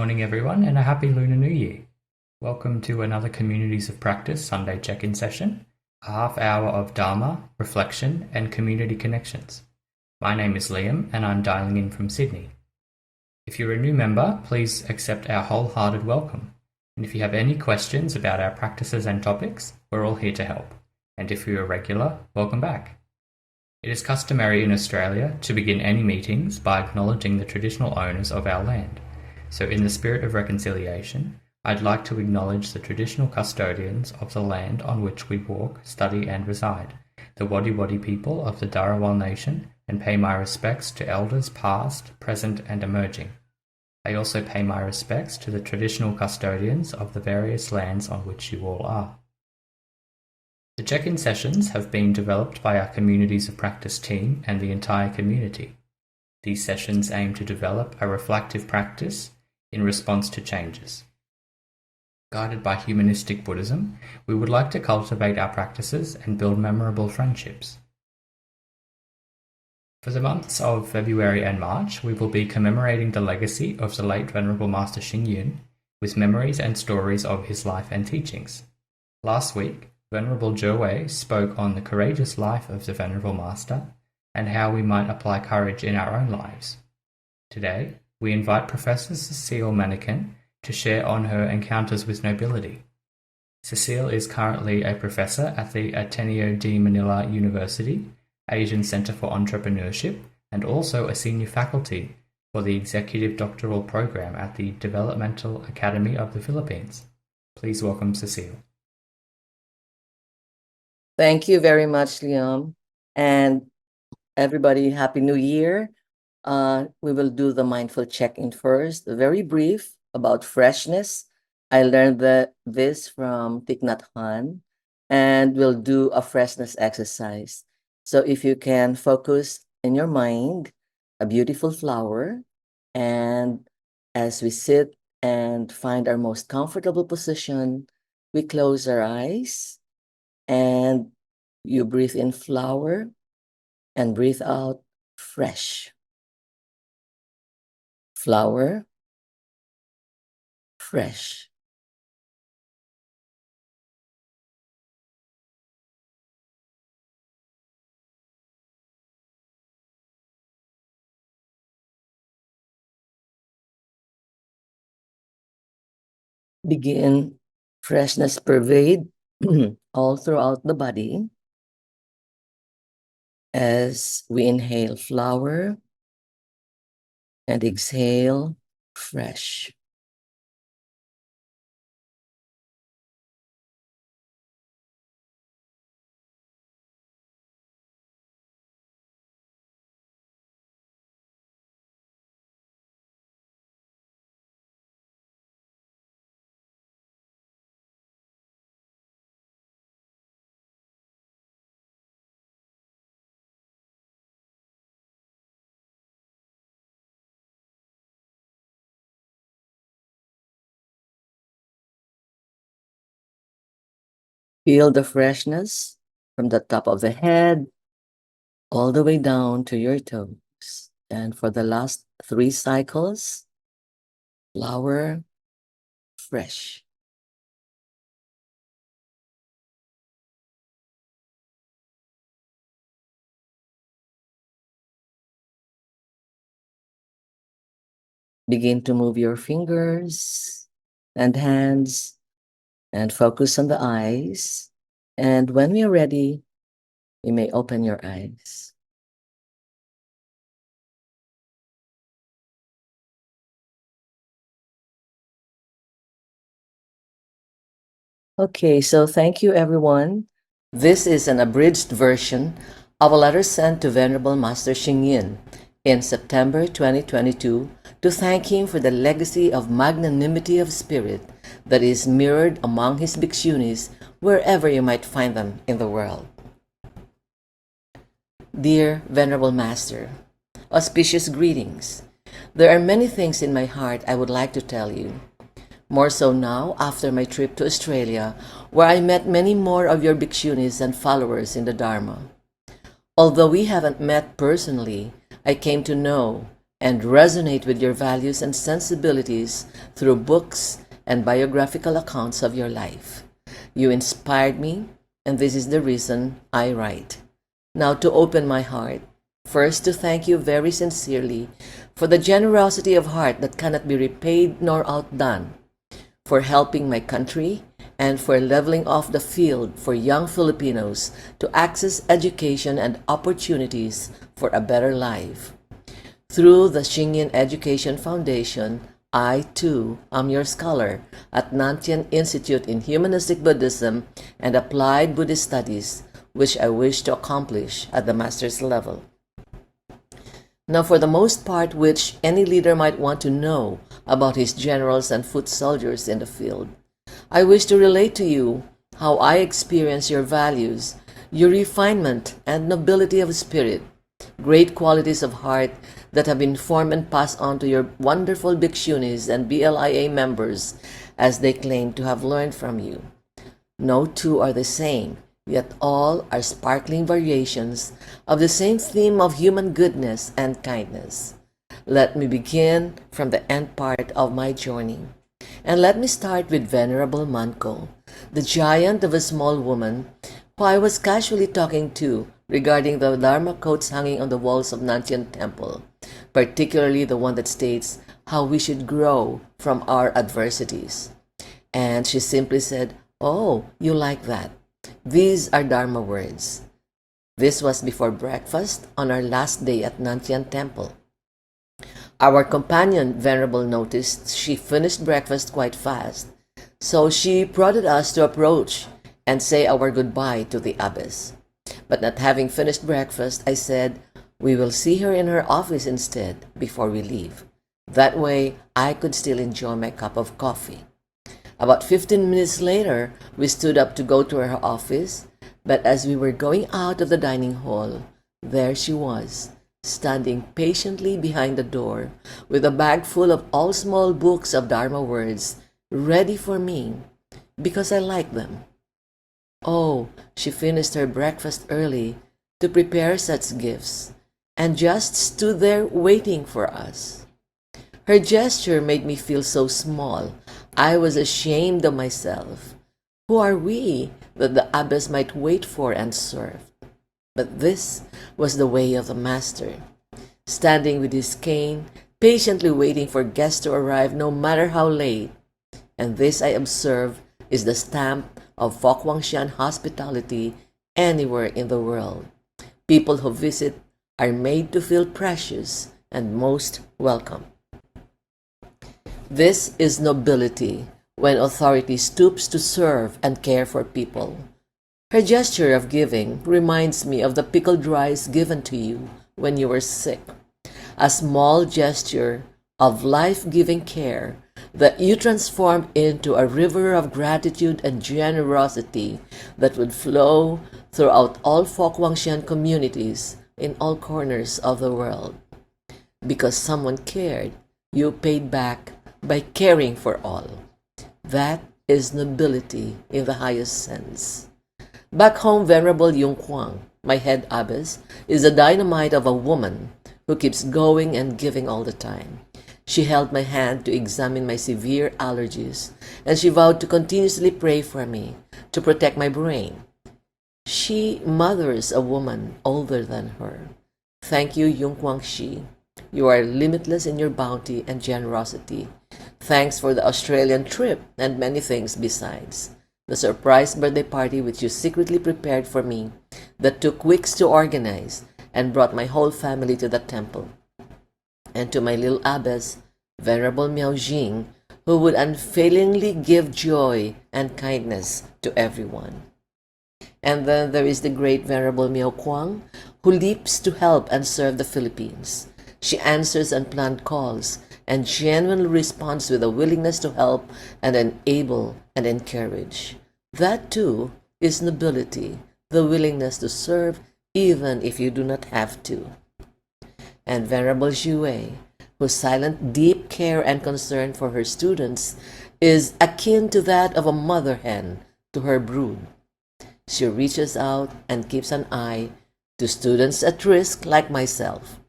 morning, everyone, and a happy Lunar New Year. Welcome to another Communities of Practice Sunday check-in session, a half hour of Dharma, reflection, and community connections. My name is Liam, and I'm dialing in from Sydney. If you're a new member, please accept our wholehearted welcome. And if you have any questions about our practices and topics, we're all here to help. And if you're a regular, welcome back. It is customary in Australia to begin any meetings by acknowledging the traditional owners of our land. So in the spirit of reconciliation, I'd like to acknowledge the traditional custodians of the land on which we walk, study and reside, the Wadi Wadi people of the Dharawal Nation, and pay my respects to elders past, present and emerging. I also pay my respects to the traditional custodians of the various lands on which you all are. The check-in sessions have been developed by our Communities of Practice team and the entire community. These sessions aim to develop a reflective practice in response to changes. Guided by humanistic Buddhism, we would like to cultivate our practices and build memorable friendships. For the months of February and March, we will be commemorating the legacy of the late Venerable Master Hsing Yun with memories and stories of his life and teachings. Last week, Venerable Wei spoke on the courageous life of the Venerable Master and how we might apply courage in our own lives. Today, we invite Professor Cecile Manikan to share on her encounters with nobility. Cecile is currently a professor at the Ateneo de Manila University, Asian Center for Entrepreneurship, and also a senior faculty for the Executive Doctoral Program at the Developmental Academy of the Philippines. Please welcome Cecile. Thank you very much, Liam. And everybody, Happy New Year. We will do the mindful check-in first. Very brief about freshness. I learned this from Thich Nhat Hanh, and we'll do a freshness exercise. So if you can focus in your mind, a beautiful flower, and as we sit and find our most comfortable position, we close our eyes and you breathe in flower and breathe out fresh. Flower, fresh. Begin freshness pervade all throughout the body as we inhale flower and exhale fresh. Feel the freshness from the top of the head all the way down to your toes. And for the last 3 cycles, flower, fresh. Begin to move your fingers and hands and focus on the eyes. And when we are ready, you may open your eyes. Okay, so thank you, everyone. This is an abridged version of a letter sent to Venerable Master Hsing Yun in September 2022 to thank him for the legacy of magnanimity of spirit that is mirrored among his bhikshunis wherever you might find them in the world. Dear Venerable Master, auspicious greetings. There are many things in my heart I would like to tell you. More so now after my trip to Australia, where I met many more of your bhikshunis and followers in the Dharma. Although we haven't met personally, I came to know and resonate with your values and sensibilities through books and biographical accounts of your life. You inspired me, and this is the reason I write. Now to open my heart, first to thank you very sincerely for the generosity of heart that cannot be repaid nor outdone, for helping my country and for leveling off the field for young Filipinos to access education and opportunities for a better life. Through the Hsing Yun Education Foundation, I too am your scholar at Nantian Institute in Humanistic Buddhism and Applied Buddhist Studies, which I wish to accomplish at the master's level. Now, for the most part, which any leader might want to know about his generals and foot soldiers in the field, I wish to relate to you how I experience your values, your refinement and nobility of spirit, great qualities of heart that have been formed and passed on to your wonderful bhikshunis and BLIA members as they claim to have learned from you. No two are the same, yet all are sparkling variations of the same theme of human goodness and kindness. Let me begin from the end part of my journey. And let me start with Venerable Manko, the giant of a small woman who I was casually talking to regarding the Dharma quotes hanging on the walls of Nantian Temple, particularly the one that states how we should grow from our adversities. And she simply said, "Oh, you like that? These are Dharma words." This was before breakfast on our last day at Nantian Temple. Our companion, Venerable, noticed she finished breakfast quite fast, so she prodded us to approach and say our goodbye to the abbess. But not having finished breakfast, I said, we will see her in her office instead before we leave. That way, I could still enjoy my cup of coffee. About 15 minutes later, we stood up to go to her office, but as we were going out of the dining hall, there she was, standing patiently behind the door with a bag full of all small books of Dharma words ready for me because I like them. Oh, she finished her breakfast early to prepare such gifts and just stood there waiting for us. Her gesture made me feel so small. I was ashamed of myself. Who are we that the abbess might wait for and serve? But this was the way of the master, standing with his cane, patiently waiting for guests to arrive no matter how late. And this, I observe, is the stamp of Fokwangshan hospitality anywhere in the world. People who visit are made to feel precious and most welcome. This is nobility, when authority stoops to serve and care for people. Her gesture of giving reminds me of the pickled rice given to you when you were sick, a small gesture of life-giving care that you transformed into a river of gratitude and generosity that would flow throughout all Fokwangshan communities in all corners of the world. Because someone cared, you paid back by caring for all. That is nobility in the highest sense. Back home, Venerable Yung Kwang, my head abbess, is a dynamite of a woman who keeps going and giving all the time. She held my hand to examine my severe allergies, and she vowed to continuously pray for me, to protect my brain. She mothers a woman older than her. Thank you, Yung Kwang Shi. You are limitless in your bounty and generosity. Thanks for the Australian trip and many things besides. The surprise birthday party which you secretly prepared for me that took weeks to organize and brought my whole family to the temple. And to my little abbess, Venerable Miao Jing, who would unfailingly give joy and kindness to everyone. And then there is the great Venerable Miao Kwang, who leaps to help and serve the Philippines. She answers unplanned calls and genuinely responds with a willingness to help and enable and encourage. That too is nobility, the willingness to serve even if you do not have to. And Venerable Zhuwei, whose silent, deep care and concern for her students is akin to that of a mother hen to her brood. She reaches out and keeps an eye to students at risk like myself.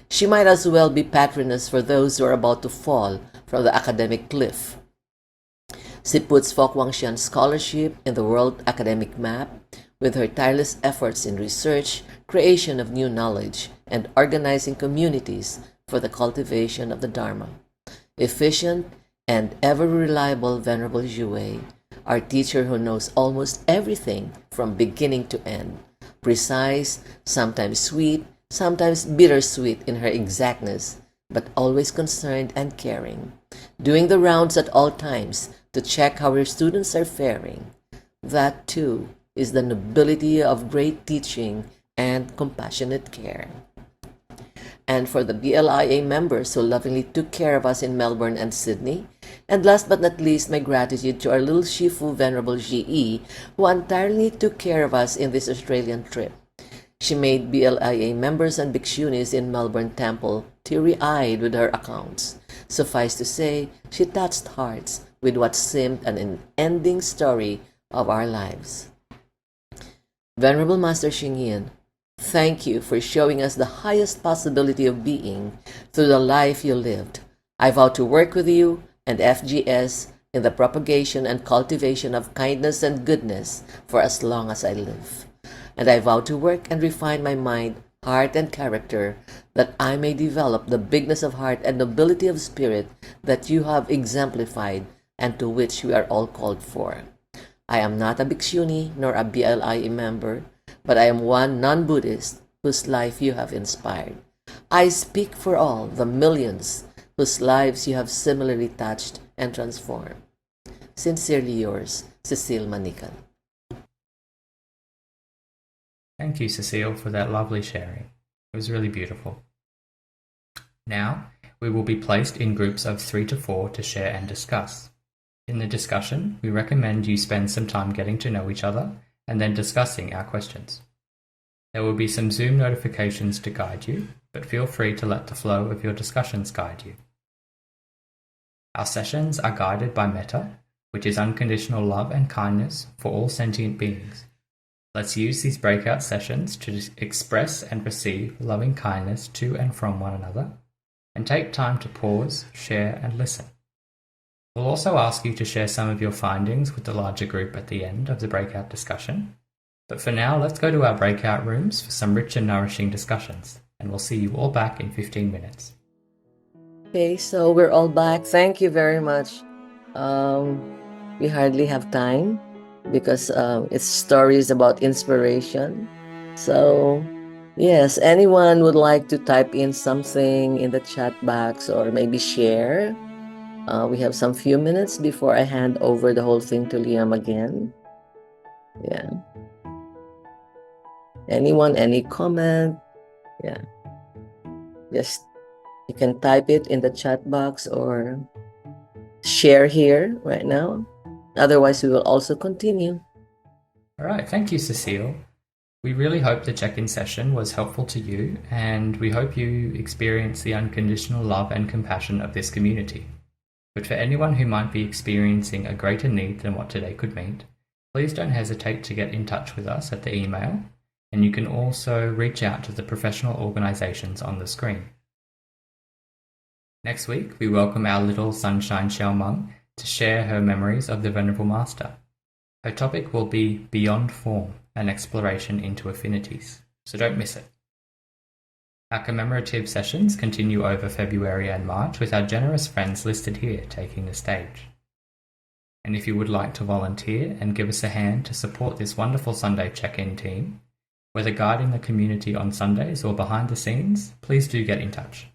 She might as well be patroness for those who are about to fall from the academic cliff. She puts Fok Guangxian's scholarship in the world academic map with her tireless efforts in research, creation of new knowledge, and organizing communities for the cultivation of the Dharma. Efficient and ever-reliable Venerable Yue, our teacher who knows almost everything from beginning to end, precise, sometimes sweet, sometimes bittersweet in her exactness, but always concerned and caring, doing the rounds at all times to check how her students are faring. That, too, is the nobility of great teaching and compassionate care. And for the BLIA members who lovingly took care of us in Melbourne and Sydney. And last but not least, my gratitude to our little Shifu Venerable GE, who entirely took care of us in this Australian trip. She made BLIA members and bhikshunis in Melbourne Temple teary-eyed with her accounts. Suffice to say, she touched hearts with what seemed an unending story of our lives. Venerable Master Hsing Yun, thank you for showing us the highest possibility of being through the life you lived. I vow to work with you and FGS in the propagation and cultivation of kindness and goodness for as long as I live. And I vow to work and refine my mind, heart, and character that I may develop the bigness of heart and nobility of spirit that you have exemplified and to which we are all called for. I am not a bhikshuni nor a BLIA member, but I am one non-Buddhist whose life you have inspired. I speak for all the millions whose lives you have similarly touched and transformed. Sincerely yours, Cecile Manikan. Thank you, Cecile, for that lovely sharing. It was really beautiful. Now, we will be placed in groups of 3 to 4 to share and discuss. In the discussion, we recommend you spend some time getting to know each other and then discussing our questions. There will be some Zoom notifications to guide you, but feel free to let the flow of your discussions guide you. Our sessions are guided by metta, which is unconditional love and kindness for all sentient beings. Let's use these breakout sessions to express and receive loving kindness to and from one another, and take time to pause, share, and listen. We'll also ask you to share some of your findings with the larger group at the end of the breakout discussion. But for now, let's go to our breakout rooms for some rich and nourishing discussions, and we'll see you all back in 15 minutes. Okay, so we're all back. Thank you very much. We hardly have time because it's stories about inspiration. So, yes, anyone would like to type in something in the chat box or maybe share? We have some few minutes before I hand over the whole thing to Liam again. Yeah. Anyone, any comment? Yeah. Just, you can type it in the chat box or share here right now. Otherwise, we will also continue. All right, thank you, Cecile. We really hope the check-in session was helpful to you, and we hope you experience the unconditional love and compassion of this community. But for anyone who might be experiencing a greater need than what today could meet, please don't hesitate to get in touch with us at the email, and you can also reach out to the professional organizations on the screen. Next week, we welcome our little Sunshine Xiaomeng to share her memories of the Venerable Master. Her topic will be Beyond Form, an exploration into affinities, so don't miss it. Our commemorative sessions continue over February and March with our generous friends listed here taking the stage. And if you would like to volunteer and give us a hand to support this wonderful Sunday check-in team, whether guiding the community on Sundays or behind the scenes, please do get in touch.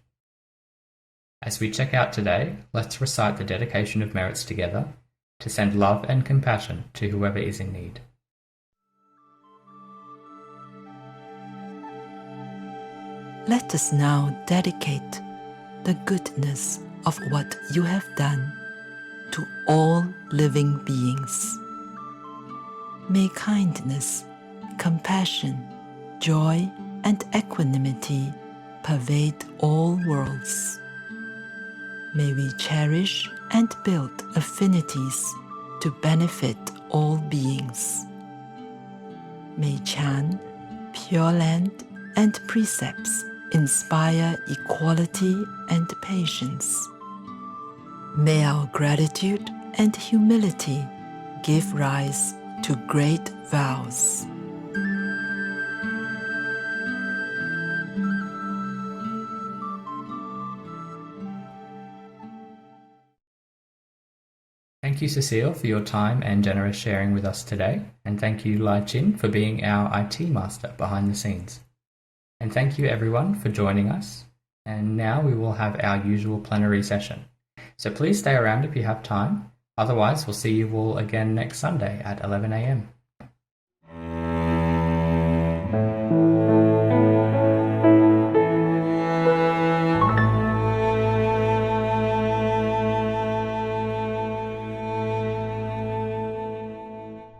As we check out today, let's recite the dedication of merits together to send love and compassion to whoever is in need. Let us now dedicate the goodness of what you have done to all living beings. May kindness, compassion, joy, and equanimity pervade all worlds. May we cherish and build affinities to benefit all beings. May Chan, Pure Land, and precepts inspire equality and patience. May our gratitude and humility give rise to great vows. Thank you, Cecile, for your time and generous sharing with us today. And thank you, Lai Chin, for being our IT master behind the scenes. And thank you, everyone, for joining us. And now we will have our usual plenary session. So please stay around if you have time. Otherwise, we'll see you all again next Sunday at 11 a.m.